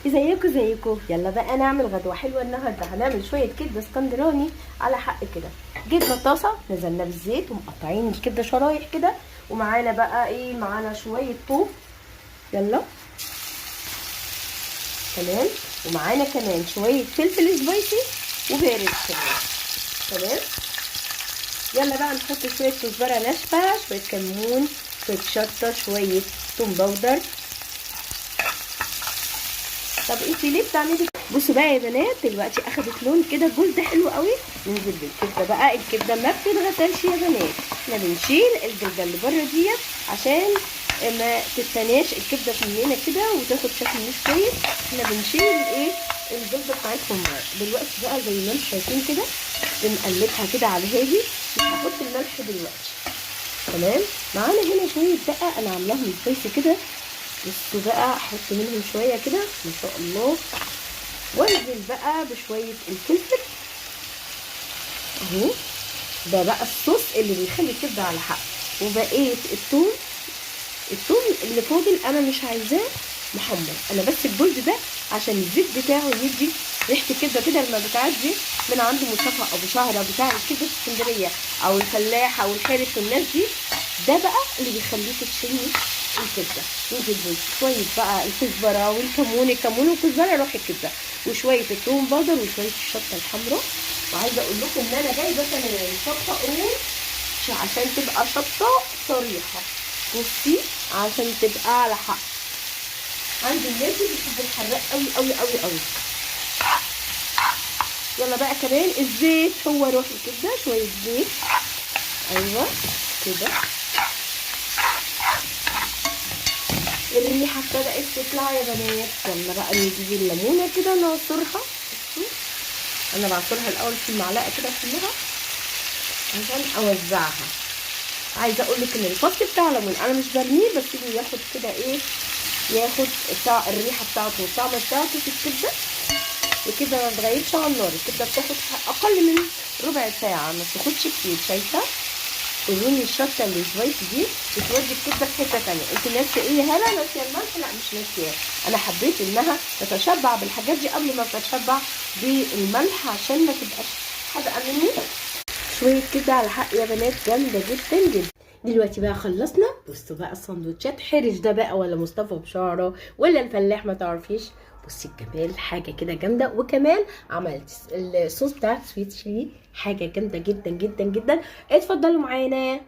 ازيكم يلا بقى نعمل غدوه حلوه النهارده. هنعمل شويه كبده اسكندراني على حق كده. جبنا طاسه نزلنا بالزيت ومقطعين الكبده شرايح كده، ومعانا بقى ايه، معانا شويه طوب. يلا تمام، ومعانا كمان شويه فلفل سبايسي وبارد كمان. تمام، يلا بقى نحط شويه كزبره ناشفه، شويه كمون، شويه شطه، شويه توم باودر. طب انتي ليه بتعملي؟ بصوا بقى يا بنات، دلوقتي اخدت لون كده جولد حلو قوي. ننزل بالكبده بقى. الكبده ما بتتغسلش يا بنات، احنا بنشيل الجلده اللي بره ديت عشان ما تتناش الكبده مننا كده وتاخد شكل مش كويس. احنا بنشيل الايه، الجلده بتاعتهم بره. دلوقتي بقى زي ما انتم شايفين كده بنقلبها كده على الهادي. مش هحط الملح دلوقتي. تمام، معانا هنا شويه بقى انا عاملاهم سبايسي كده. بصوا بقى، احط منهم شويه كده ما شاء الله، وانزل بقى بشويه الفلفل اهو. ده بقى الصوص اللي بيخلي الكبده على حق. وبقيه الثوم اللي فاضل انا مش عايزاه محمر، انا بس الجلد ده عشان الزيت بتاعه يدي ريحه الكبده كده لما بتعدي من عند مصطفى ابو شهره بتاع الكبده في اسكندريه او الفلاح او الحارس والناس دي. ده بقى اللي بيخليك تشيلي الكبده. ننزل بشويه بقى الكزبره والكمون، الكمون والكزبره روح الكبده، وشويه الثوم باودر وشويه الشطه الحمراء. وعايزه اقول لكم ان انا جايبه كمان شطه قرون عشان تبقى شطه صريحه. بصي عشان تبقى على حق. عندي الناس اللي بتحب الحراق قوي قوي قوي قوي. يلا بقى كمان الزيت، هو روح الكبده شويه زيت. ايوه كده، الريحه ابتدت تطلع يا بنات. يلا بقى نجيب الليمونه كده نعصرها. بصوا انا بعصرها الاول في المعلقه كده كلها عشان اوزعها. عايزه اقول لك ان الفص بتاع الليمون انا مش برميه، بسيبه ياخد كده ايه، ياخد الريحه بتاعته والطعم بتاعته في الكبده. وكده ما بتغيبش على النار. الكبده بتاخد اقل من ربع ساعه، ما بتاخدش كتير. شايفه قولوني الشطه اللي سبايسي دي بتودي الكبده في حته ثانيه. انت ناسيه ايه يا هلا؟ ناسيه الملح؟ لا مش ناسيه. انا حبيت انها تتشبع بالحاجات دي قبل ما تتشبع بالملح عشان ما تبقاش حادقه مني. شويه كده على حق يا بنات، جامده جدا جدا. دلوقتي بقى خلصنا. بصوا بقى السندوتشات، حرش ده بقى ولا مصطفى بشعره ولا الفلاح ما تعرفيش. بصي الجمال، حاجه كده جامده. وكمان عملت الصوص بتاع سويت شيلي، حاجه جامده جدا جدا جدا. اتفضلوا معانا.